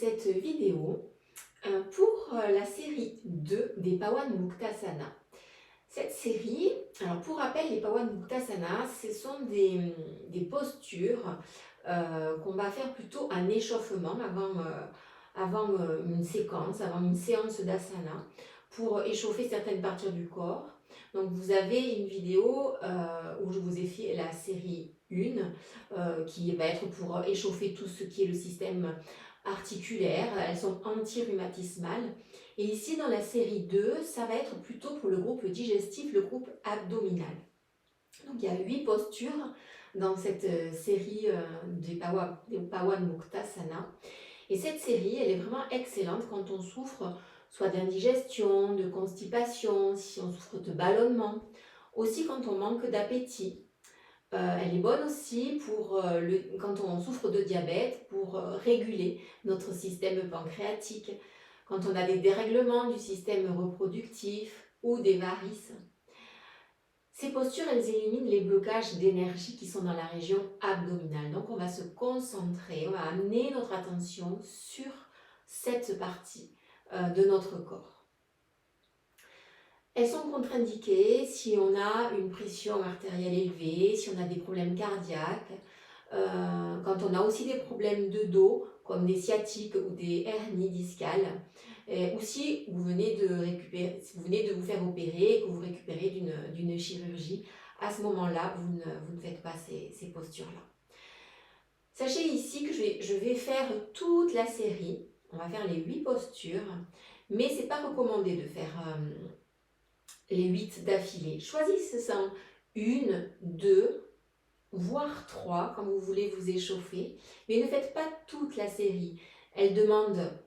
cette vidéo pour la série 2 des Pawan Muktasana. Cette série, alors pour rappel, les Pawan Muktasana, ce sont des postures qu'on va faire plutôt un échauffement avant une séquence, avant une séance d'asana, pour échauffer certaines parties du corps. Donc vous avez une vidéo où je vous ai fait la série 1 qui va être pour échauffer tout ce qui est le système articulaire. Elles sont anti-rhumatismales. Et ici dans la série 2, ça va être plutôt pour le groupe digestif, le groupe abdominal. Donc il y a 8 postures dans cette série des Pawan Muktasana. Et cette série, elle est vraiment excellente quand on souffre soit d'indigestion, de constipation, si on souffre de ballonnement, aussi quand on manque d'appétit. Elle est bonne aussi quand on souffre de diabète, pour réguler notre système pancréatique, quand on a des dérèglements du système reproductif ou des varices. Ces postures, elles éliminent les blocages d'énergie qui sont dans la région abdominale. Donc on va se concentrer, on va amener notre attention sur cette partie de notre corps. Elles sont contre-indiquées si on a une pression artérielle élevée, si on a des problèmes cardiaques, quand on a aussi des problèmes de dos, comme des sciatiques ou des hernies discales, ou si vous venez de vous faire opérer et que vous récupérez d'une chirurgie. À ce moment-là, vous ne faites pas ces postures-là. Sachez ici que je vais faire toute la série, on va faire les 8 postures, mais ce n'est pas recommandé de faire les 8 d'affilée. Choisissez-en une, deux, voire 3 quand vous voulez vous échauffer, mais ne faites pas toute la série. Elle demande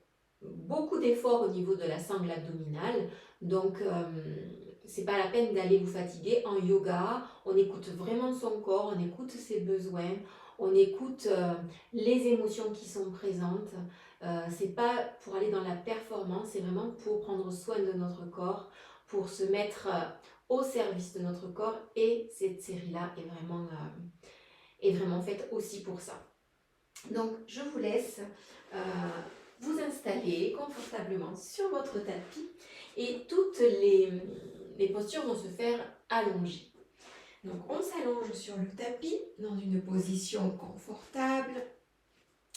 beaucoup d'efforts au niveau de la sangle abdominale, donc c'est pas la peine d'aller vous fatiguer. En yoga, on écoute vraiment son corps, on écoute ses besoins, on écoute les émotions qui sont présentes. C'est pas pour aller dans la performance, c'est vraiment pour prendre soin de notre corps, pour se mettre au service de notre corps, et cette série-là est vraiment faite aussi pour ça. Donc je vous laisse vous installer confortablement sur votre tapis, et toutes les postures vont se faire allongées. Donc on s'allonge sur le tapis dans une position confortable,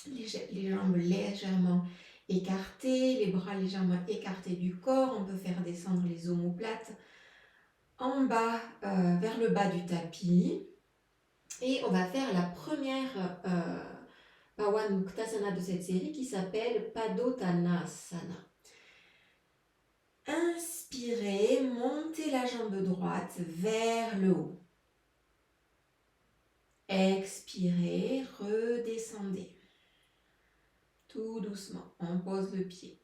les jambes légèrement écartées, les bras légèrement écartés du corps. On peut faire descendre les omoplates en bas vers le bas du tapis, et on va faire la première Pawan Muktasana de cette série qui s'appelle Padottanasana. Inspirez, montez la jambe droite vers le haut. Expirez, redescendez. Tout doucement, on pose le pied.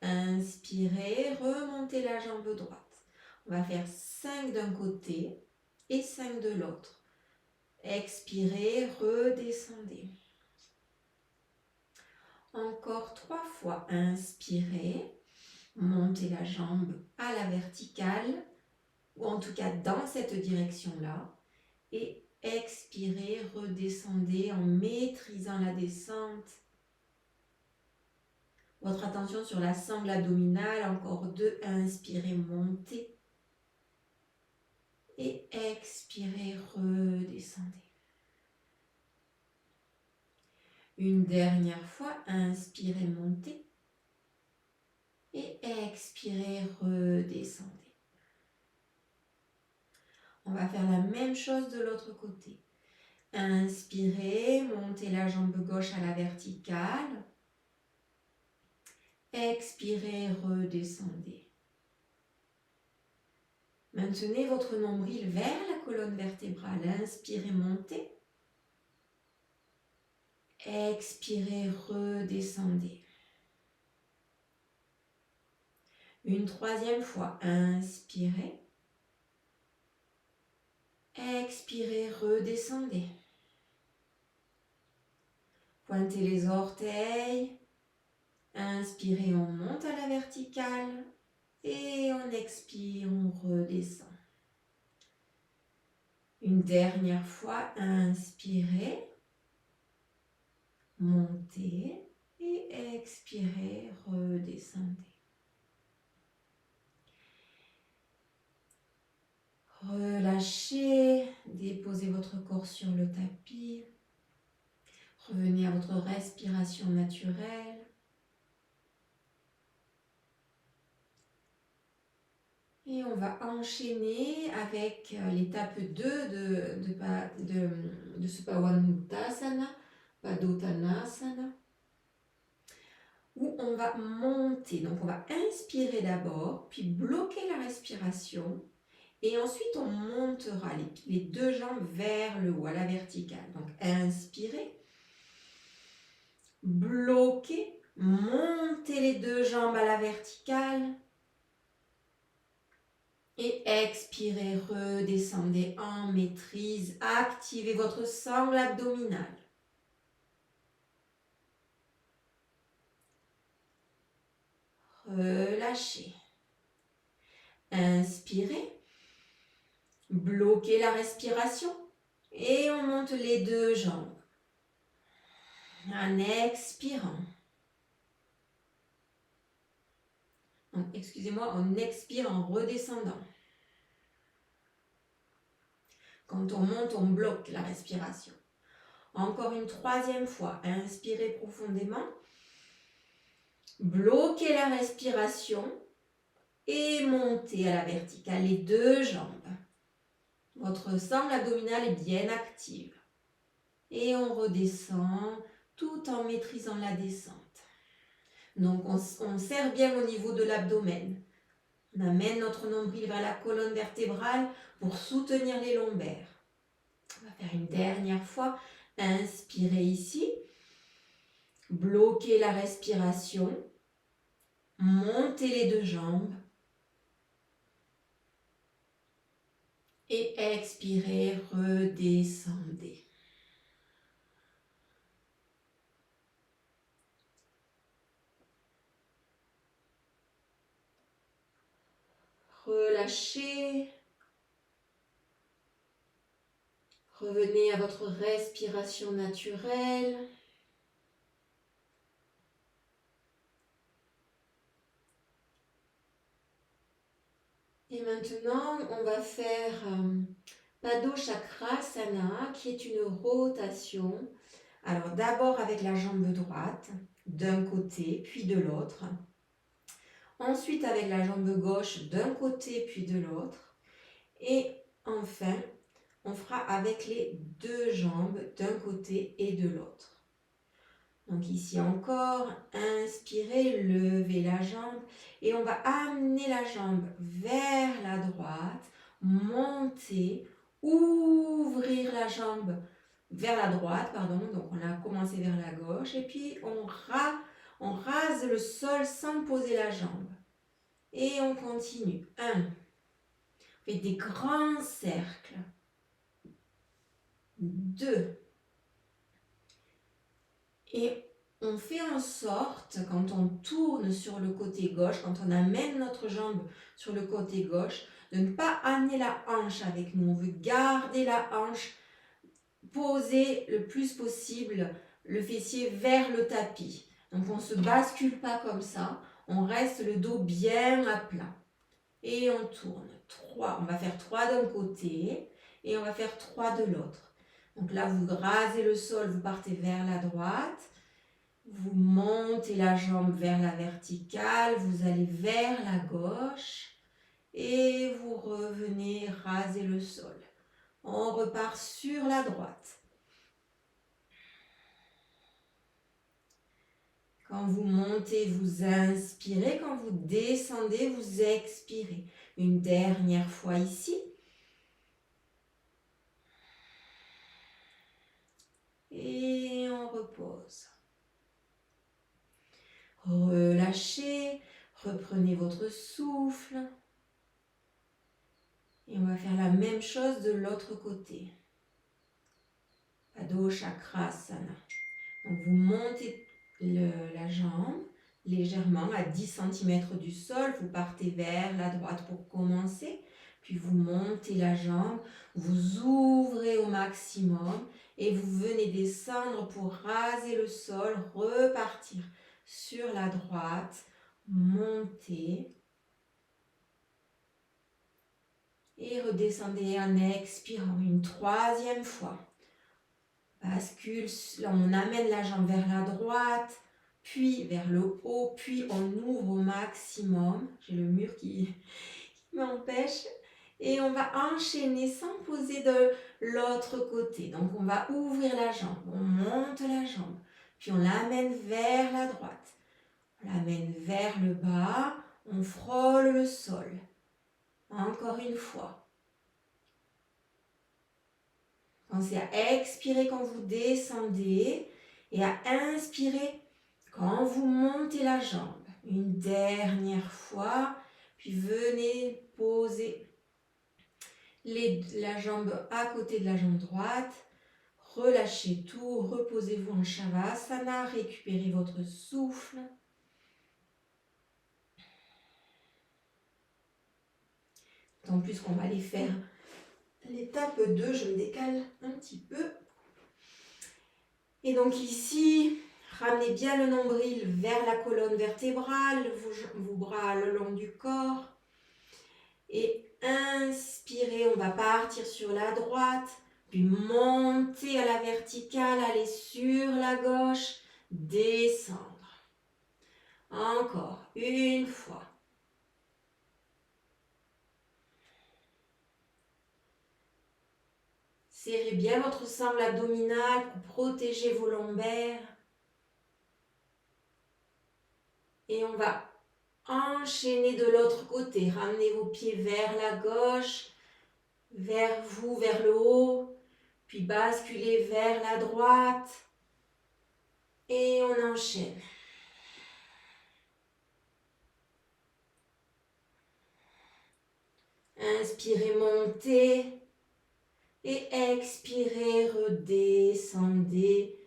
Inspirez, remontez la jambe droite. On va faire 5 d'un côté et 5 de l'autre. Expirez, redescendez. Encore 3 fois. Inspirez, montez la jambe à la verticale, ou en tout cas dans cette direction-là. Et expirez, redescendez en maîtrisant la descente. Votre attention sur la sangle abdominale. Encore 2. Inspirez, montez. Et expirez, redescendez. Une dernière fois, inspirez, montez. Et expirez, redescendez. On va faire la même chose de l'autre côté. Inspirez, montez la jambe gauche à la verticale. Expirez, redescendez. Maintenez votre nombril vers la colonne vertébrale. Inspirez, montez. Expirez, redescendez. Une 3e fois. Inspirez. Expirez, redescendez. Pointez les orteils. Inspirez, on monte à la verticale. Et on expire, on redescend. Une dernière fois. Inspirez. Montez et expirez, redescendez. Relâchez, déposez votre corps sur le tapis. Revenez à votre respiration naturelle. Et on va enchaîner avec l'étape 2 de ce Pawanuttasana, Padottanasana, où on va monter. Donc on va inspirer d'abord, puis bloquer la respiration. Et ensuite on montera les deux jambes vers le haut, à la verticale. Donc inspirez, bloquez, montez les deux jambes à la verticale. Et expirez, redescendez en maîtrise. Activez votre sangle abdominale. Relâchez. Inspirez. Bloquez la respiration. Et on monte les deux jambes. En expirant. Excusez-moi, on expire en redescendant. Quand on monte, on bloque la respiration. Encore une troisième fois. Inspirez profondément. Bloquez la respiration et montez à la verticale les deux jambes. Votre sangle abdominale est bien active. Et on redescend tout en maîtrisant la descente. Donc on serre bien au niveau de l'abdomen. On amène notre nombril vers la colonne vertébrale pour soutenir les lombaires. On va faire une dernière fois. Inspirez ici. Bloquez la respiration. Montez les deux jambes. Et expirez, redescendez. Relâchez. Revenez à votre respiration naturelle. Et maintenant, on va faire Padochakrasana, qui est une rotation. Alors d'abord avec la jambe droite, d'un côté puis de l'autre. Ensuite avec la jambe gauche, d'un côté puis de l'autre. Et enfin, on fera avec les deux jambes, d'un côté et de l'autre. Donc ici encore, inspirez, levez la jambe et on va amener la jambe vers la droite, monter, ouvrir la jambe vers la droite, pardon, donc on a commencé vers la gauche et puis on rase le sol sans poser la jambe. Et on continue. 1, on fait des grands cercles. 2, et on fait en sorte, quand on tourne sur le côté gauche, quand on amène notre jambe sur le côté gauche, de ne pas amener la hanche avec nous. On veut garder la hanche posée le plus possible, le fessier vers le tapis. Donc on ne se bascule pas comme ça, on reste le dos bien à plat. Et on tourne. 3, on va faire 3 d'un côté et on va faire 3 de l'autre. Donc là, vous rasez le sol, vous partez vers la droite. Vous montez la jambe vers la verticale, vous allez vers la gauche et vous revenez raser le sol. On repart sur la droite. Quand vous montez, vous inspirez. Quand vous descendez, vous expirez. Une dernière fois ici. Et on repose. Relâchez, reprenez votre souffle. Et on va faire la même chose de l'autre côté. Padochakrasana. Donc vous montez la jambe légèrement à 10 cm du sol. Vous partez vers la droite pour commencer. Puis vous montez la jambe. Vous ouvrez au maximum. Et vous venez descendre pour raser le sol. Repartir sur la droite, montez. Et redescendez en expirant une troisième fois. Bascule, là on amène la jambe vers la droite, puis vers le haut, puis on ouvre au maximum. J'ai le mur qui m'empêche. Et on va enchaîner sans poser de l'autre côté. Donc on va ouvrir la jambe, on monte la jambe, puis on l'amène vers la droite. On l'amène vers le bas, on frôle le sol. Encore une fois. Pensez à expirer quand vous descendez et à inspirer quand vous montez la jambe. Une dernière fois, puis venez poser la jambe à côté de la jambe droite. Relâchez tout, reposez-vous en Shavasana, récupérez votre souffle. Tant plus qu'on va aller faire l'étape 2, je me décale un petit peu. Et donc ici, ramenez bien le nombril vers la colonne vertébrale, vos bras le long du corps. Et inspirez, on va partir sur la droite, puis monter à la verticale, aller sur la gauche, descendre. Encore une fois. Serrez bien votre sangle abdominale pour protéger vos lombaires. Et on va enchaîner de l'autre côté. Ramenez vos pieds vers la gauche, vers vous, vers le haut. Puis basculez vers la droite. Et on enchaîne. Inspirez, montez. Et expirez, redescendez.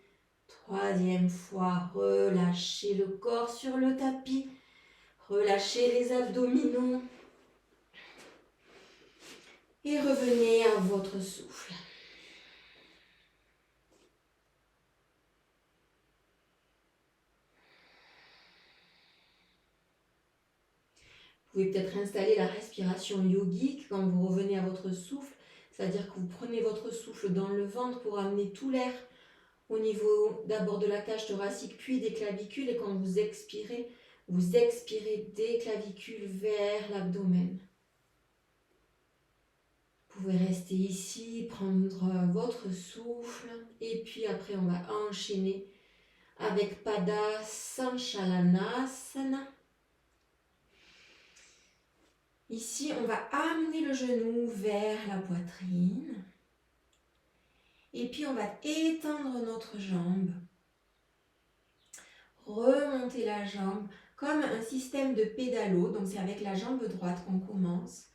Troisième fois, relâchez le corps sur le tapis. Relâchez les abdominaux. Et revenez à votre souffle. Vous pouvez peut-être installer la respiration yogique quand vous revenez à votre souffle. C'est-à-dire que vous prenez votre souffle dans le ventre pour amener tout l'air au niveau d'abord de la cage thoracique puis des clavicules. Et quand vous expirez des clavicules vers l'abdomen. Vous pouvez rester ici, prendre votre souffle. Et puis après, on va enchaîner avec Pada Sanchalanasana. Ici, on va amener le genou vers la poitrine. Et puis, on va étendre notre jambe. Remonter la jambe comme un système de pédalo. Donc, c'est avec la jambe droite qu'on commence.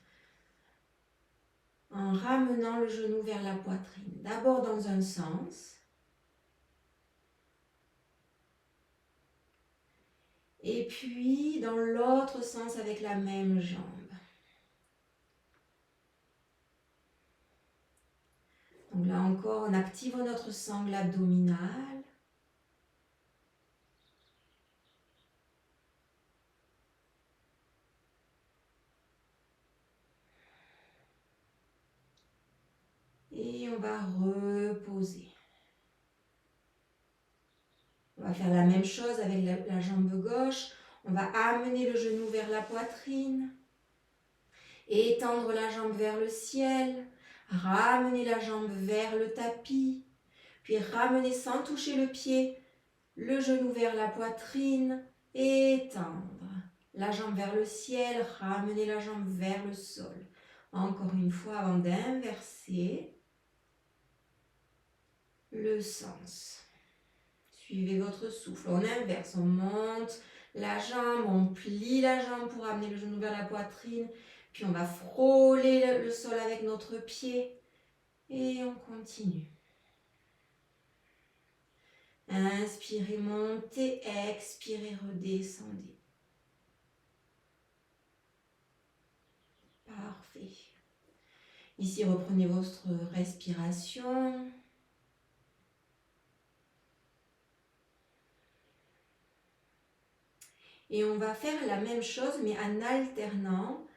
En ramenant le genou vers la poitrine. D'abord dans un sens. Et puis, dans l'autre sens avec la même jambe. Donc là encore, on active notre sangle abdominale. Et on va reposer. On va faire la même chose avec la jambe gauche. On va amener le genou vers la poitrine. Étendre la jambe vers le ciel. Ramener la jambe vers le tapis. Puis ramener sans toucher le pied. Le genou vers la poitrine. Étendre. La jambe vers le ciel. Ramener la jambe vers le sol. Encore une fois avant d'inverser le sens. Suivez votre souffle. On inverse, on monte la jambe, on plie la jambe pour amener le genou vers la poitrine. Puis on va frôler le sol avec notre pied. Et on continue. Inspirez, montez, expirez, redescendez. Parfait. Ici, reprenez votre respiration. Et on va faire la même chose mais en alternant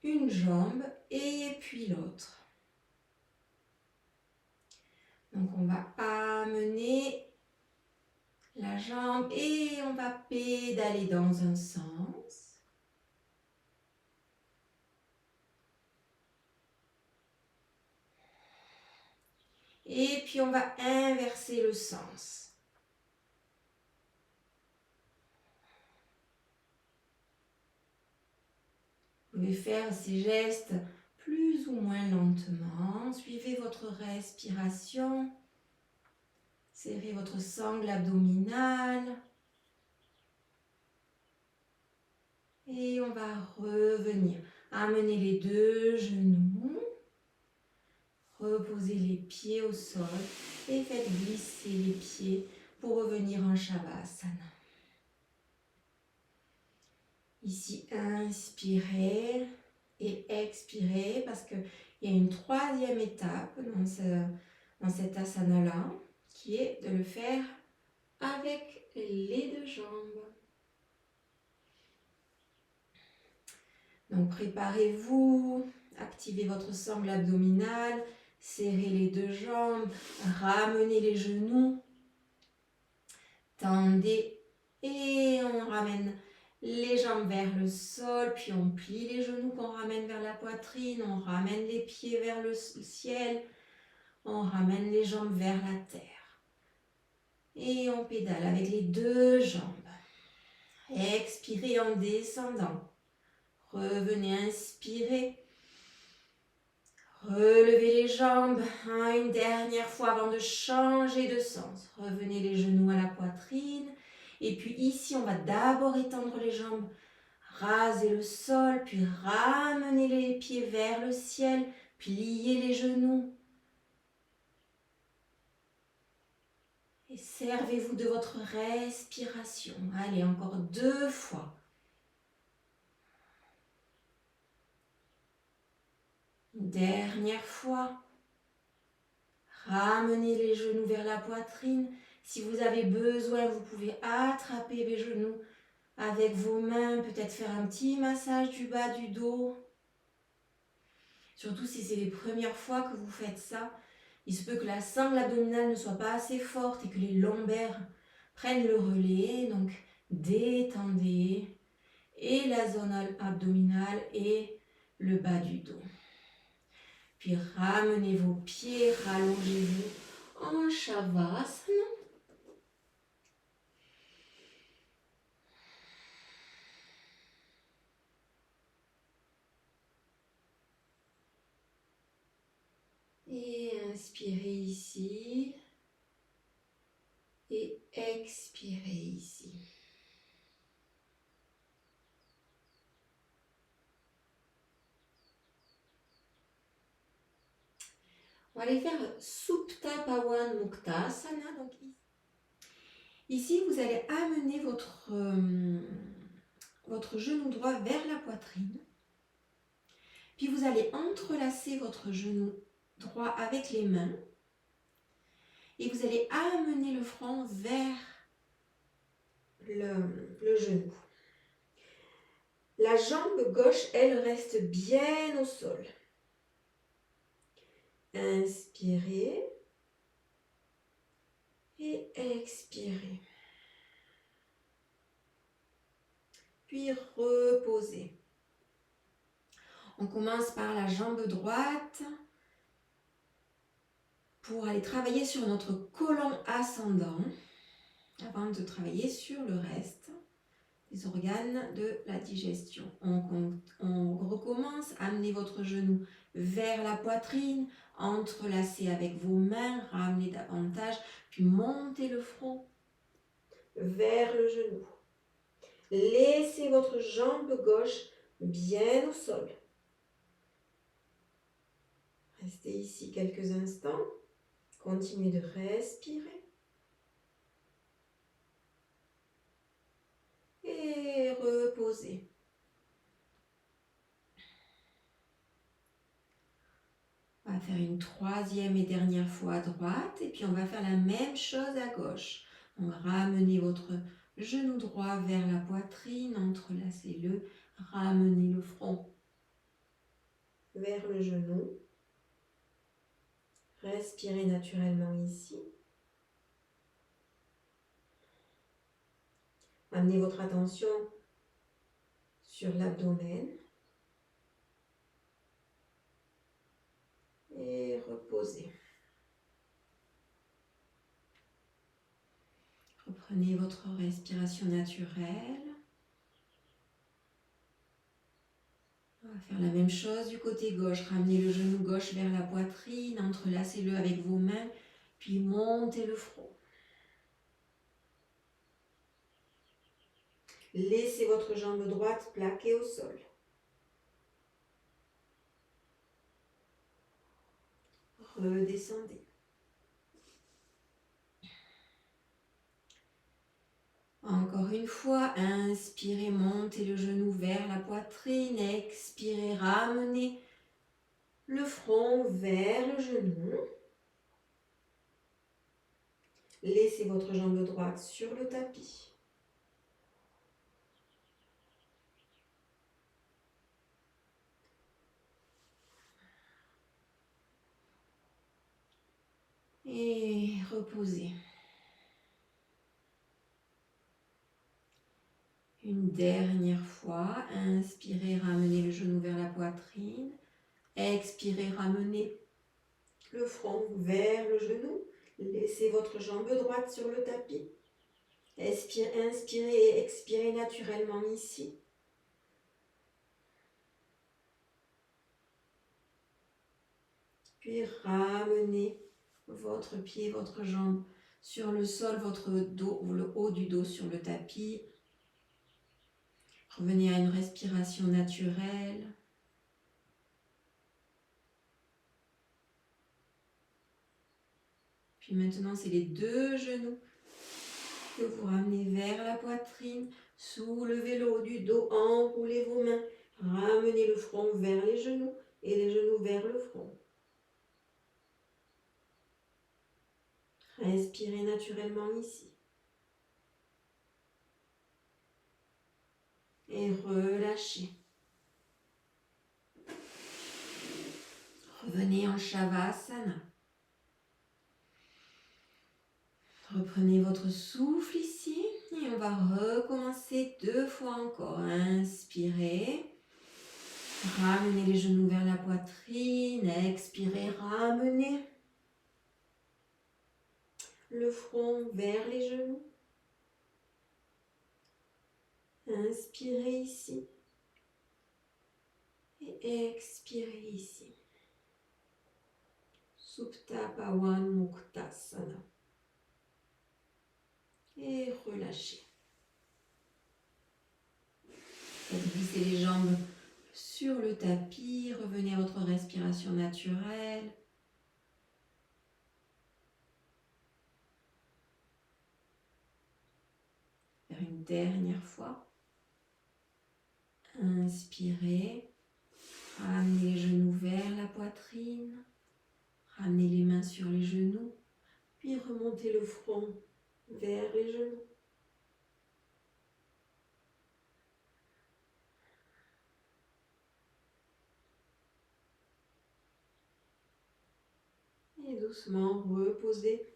une jambe et puis l'autre. Donc on va amener la jambe et on va pédaler dans un sens. Et puis on va inverser le sens. Vous pouvez faire ces gestes plus ou moins lentement. Suivez votre respiration. Serrez votre sangle abdominale. Et on va revenir. Amenez les deux genoux. Reposez les pieds au sol et faites glisser les pieds pour revenir en Shavasana. Ici, inspirez et expirez parce qu'il y a une troisième étape dans cet asana-là qui est de le faire avec les deux jambes. Donc préparez-vous, activez votre sangle abdominale, serrez les deux jambes, ramenez les genoux, tendez et on ramène les jambes vers le sol, puis on plie les genoux qu'on ramène vers la poitrine, on ramène les pieds vers le ciel, on ramène les jambes vers la terre. Et on pédale avec les deux jambes. Expirez en descendant. Revenez, inspirez. Relevez les jambes une dernière fois avant de changer de sens. Revenez les genoux à la poitrine. Et puis ici, on va d'abord étendre les jambes, raser le sol, puis ramener les pieds vers le ciel, plier les genoux. Et servez-vous de votre respiration. Allez, encore 2 fois. Dernière fois. Ramenez les genoux vers la poitrine. Si vous avez besoin, vous pouvez attraper les genoux avec vos mains, peut-être faire un petit massage du bas du dos. Surtout si c'est les premières fois que vous faites ça, il se peut que la sangle abdominale ne soit pas assez forte et que les lombaires prennent le relais. Donc détendez et la zone abdominale et le bas du dos. Puis ramenez vos pieds, rallongez-vous en Shavasana. Et inspirez ici. Et expirez ici. On va aller faire Supta Pawan Muktasana. Donc ici, vous allez amener votre genou droit vers la poitrine. Puis vous allez entrelacer votre genou droit avec les mains. Et vous allez amener le front vers le genou. La jambe gauche, elle reste bien au sol. Inspirez et expirez. Puis reposez. On commence par la jambe droite pour aller travailler sur notre côlon ascendant avant de travailler sur le reste des organes de la digestion. On recommence, amenez votre genou vers la poitrine, entrelacez avec vos mains, ramenez davantage, puis montez le front vers le genou. Laissez votre jambe gauche bien au sol. Restez ici quelques instants. Continuez de respirer. Et reposez. On va faire une troisième et dernière fois à droite. Et puis on va faire la même chose à gauche. Donc ramenez votre Genou droit vers la poitrine, entrelacez-le, ramenez le front vers le genou. Respirez naturellement ici. Amenez votre attention sur l'abdomen et reposez. Reprenez votre respiration naturelle. On va faire la même chose du côté gauche. Ramenez le genou gauche vers la poitrine, entrelacez-le avec vos mains, puis montez le front. Laissez votre jambe droite plaquée au sol. Redescendez. Encore une fois, inspirez, montez le genou vers la poitrine, expirez, ramenez le front vers le genou. Laissez votre jambe droite sur le tapis. Et reposez. Une dernière fois, inspirez, ramenez le genou vers la poitrine. Expirez, ramenez le front vers le genou. Laissez votre jambe droite sur le tapis. Inspirez et expirez naturellement ici. Puis ramenez votre pied, votre jambe sur le sol, votre dos ou le haut du dos sur le tapis. Revenez à une respiration naturelle. Puis maintenant, c'est les deux genoux que vous ramenez vers la poitrine. Soulevez le haut du dos, enroulez vos mains. Ramenez le front vers les genoux et les genoux vers le front. Respirez naturellement ici. Et relâchez. Revenez en Shavasana. Reprenez votre souffle ici et on va recommencer 2 fois encore. Inspirez. Ramenez les genoux vers la poitrine. Expirez, ramenez le front vers les genoux. Inspirez ici. Et expirez ici. Supta Pawan Muktasana. Et relâchez. Glissez les jambes sur le tapis. Revenez à votre respiration naturelle. Faire une dernière fois. Inspirez. Ramenez les genoux vers la poitrine. Ramenez les mains sur les genoux. Puis remontez le front vers les genoux. Et doucement reposez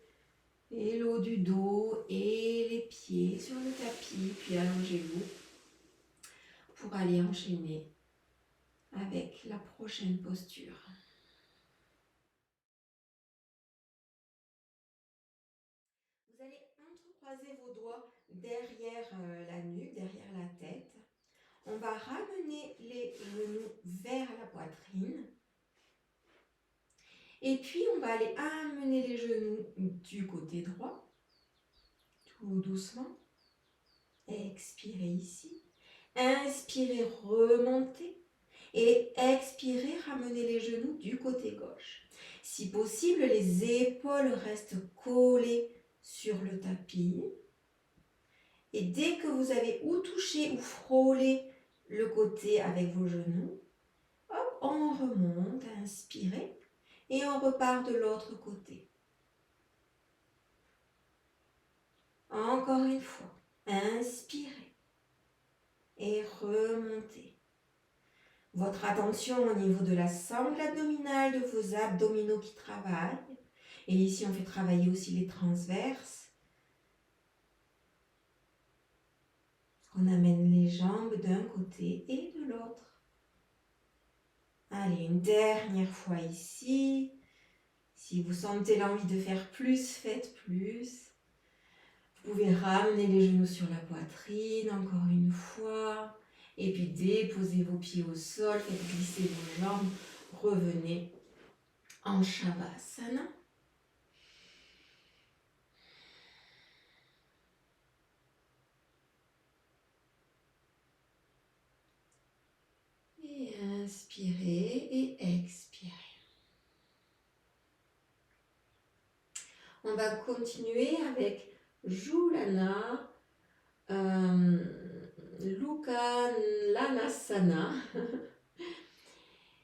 et le haut du dos et les pieds sur le tapis. Puis allongez-vous pour aller enchaîner avec la prochaine posture. Vous allez entrecroiser vos doigts derrière la nuque, derrière la tête. On va ramener les genoux vers la poitrine. Et puis, on va aller amener les genoux du côté droit, tout doucement. Expirez ici. Inspirez, remontez. Et expirez, ramenez les genoux du côté gauche. Si possible, les épaules restent collées sur le tapis. Et dès que vous avez ou touché ou frôlé le côté avec vos genoux, hop, on remonte, inspirez. Et on repart de l'autre côté. Encore une fois. inspirez et remontez. Votre attention au niveau de la sangle abdominale, de vos abdominaux qui travaillent. Et ici, on fait travailler aussi les transverses. On amène les jambes d'un côté et de l'autre. Allez, une dernière fois ici. Si vous sentez l'envie de faire plus, faites plus. Vous pouvez ramener les genoux sur la poitrine, encore une fois. Et puis déposez vos pieds au sol, faites glisser vos jambes. Revenez en Shavasana. Et inspirez et expirez. On va continuer avec Julana, Lukalanasana.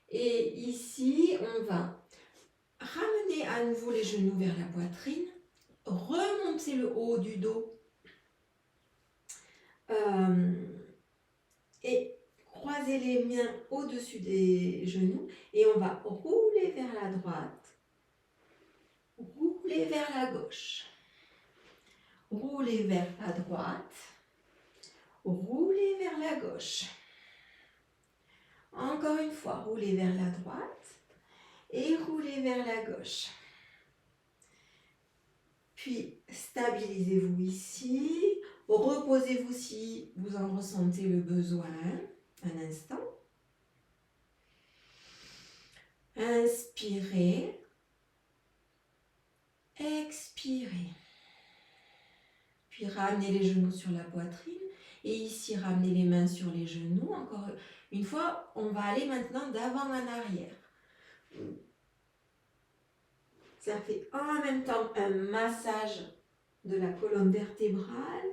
Et ici, on va ramener à nouveau les genoux vers la poitrine, remonter le haut du dos et croiser les mains au-dessus des genoux et on va rouler vers la droite, rouler vers la gauche, rouler vers la droite, rouler vers la gauche. Encore une fois, rouler vers la droite et rouler vers la gauche. Puis, stabilisez-vous ici. Reposez-vous si vous en ressentez le besoin. Un instant. Inspirez. Expirez. Puis, ramenez les genoux sur la poitrine. Et ici, ramenez les mains sur les genoux. Encore une fois, on va aller maintenant d'avant en arrière. Ça fait en même temps un massage de la colonne vertébrale.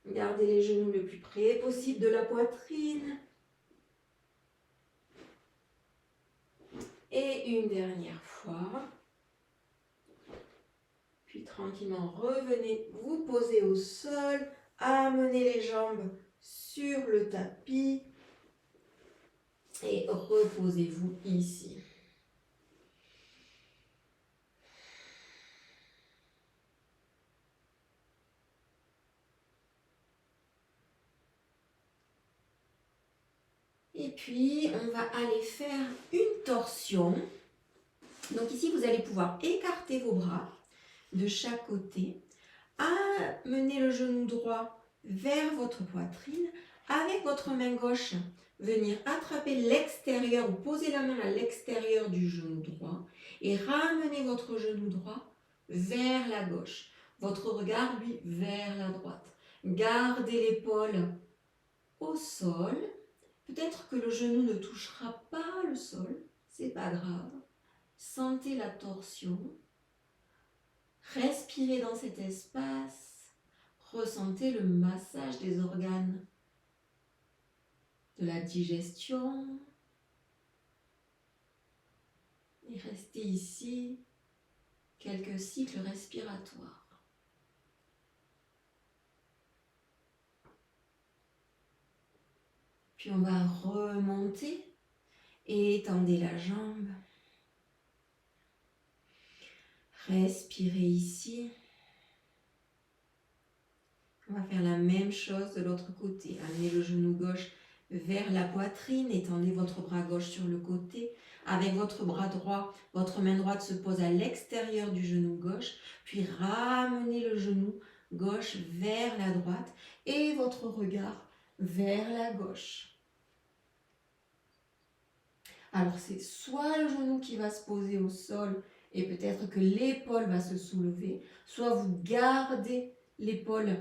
Gardez les genoux le plus près possible de la poitrine. Et une dernière fois. Puis tranquillement, revenez vous poser au sol. Amenez les jambes sur le tapis. Et reposez-vous ici. Et puis, on va aller faire une torsion. Donc ici, vous allez pouvoir écarter vos bras de chaque côté, amener le genou droit vers votre poitrine, avec votre main gauche, venir attraper l'extérieur ou poser la main à l'extérieur du genou droit et ramener votre genou droit vers la gauche. Votre regard, lui, vers la droite. Gardez l'épaule au sol. Peut-être que le genou ne touchera pas le sol, c'est pas grave. Sentez la torsion. Respirez dans cet espace. Ressentez le massage des organes de la digestion. Et restez ici quelques cycles respiratoires. Puis on va remonter et étendez la jambe. Respirez ici. On va faire la même chose de l'autre côté. Amenez le genou gauche vers la poitrine. Étendez votre bras gauche sur le côté. Avec votre bras droit, votre main droite se pose à l'extérieur du genou gauche. Puis ramenez le genou gauche vers la droite et votre regard vers la gauche. Alors c'est soit le genou qui va se poser au sol et peut-être que l'épaule va se soulever, soit vous gardez l'épaule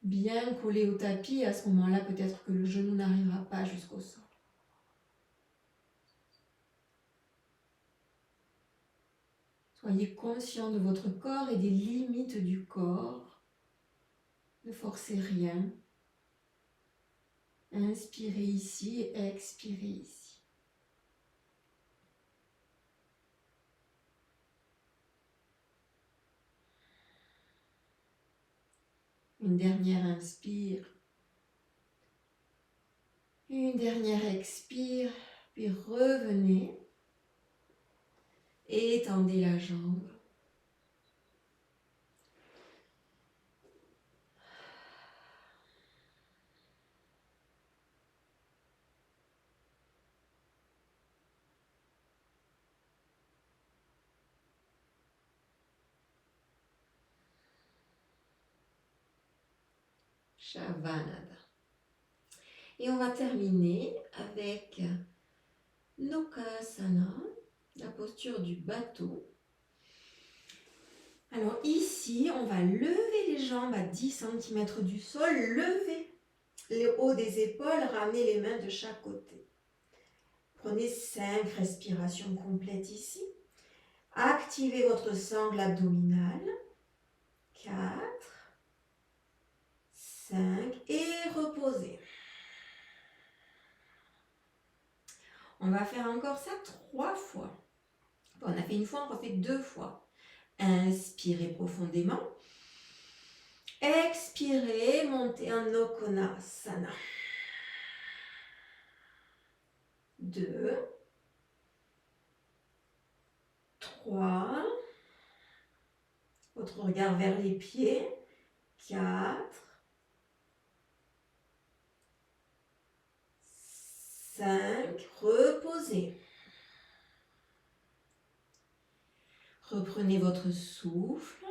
bien collée au tapis et à ce moment-là peut-être que le genou n'arrivera pas jusqu'au sol. Soyez conscient de votre corps et des limites du corps. Ne forcez rien. Inspirez ici et expirez ici. Une dernière inspire. Une dernière expire. Puis revenez. Étendez la jambe. Shavasana. Et on va terminer avec Nokasana, la posture du bateau. Alors ici, on va lever les jambes à 10 cm du sol, lever le haut des épaules, ramener les mains de chaque côté. Prenez 5 respirations complètes ici. Activez votre sangle abdominale. 4, 5 et reposez. On va faire encore ça 3 fois. On a fait une fois, on refait 2 fois. Inspirez profondément. Expirez, montez en Konasana. 2, 3, votre regard vers les pieds. 4, 5, reposez. Reprenez votre souffle.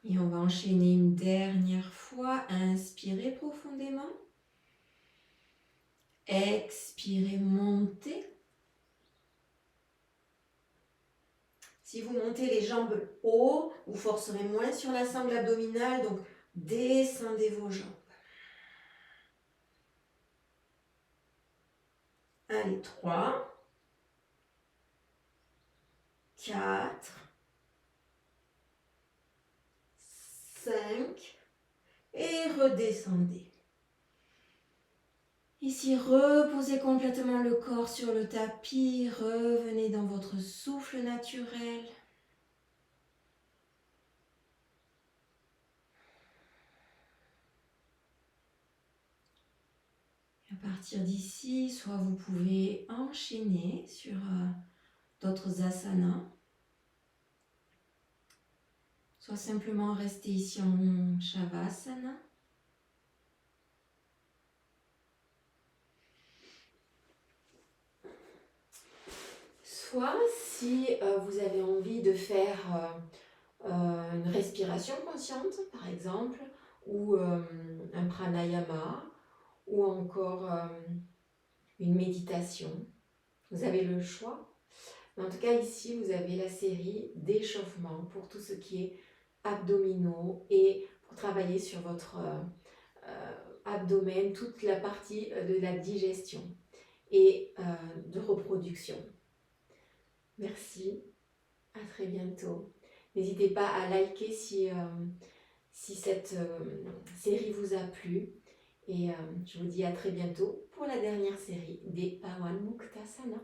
Et on va enchaîner une dernière fois. Inspirez profondément. Expirez, montez. Si vous montez les jambes haut, vous forcerez moins sur la sangle abdominale, donc descendez vos jambes. Allez, 3, 4, 5 et redescendez. Ici, reposez complètement le corps sur le tapis, revenez dans votre souffle naturel. À partir d'ici, soit vous pouvez enchaîner sur d'autres asanas, soit simplement rester ici en Shavasana. Soit si vous avez envie de faire une respiration consciente, par exemple, ou un pranayama, ou encore une méditation, vous avez le choix. Mais en tout cas, ici, vous avez la série d'échauffements pour tout ce qui est abdominaux et pour travailler sur votre abdomen, toute la partie de la digestion et de reproduction. Merci, à très bientôt. N'hésitez pas à liker si cette série vous a plu. Et je vous dis à très bientôt pour la dernière série des Pawan Muktasana.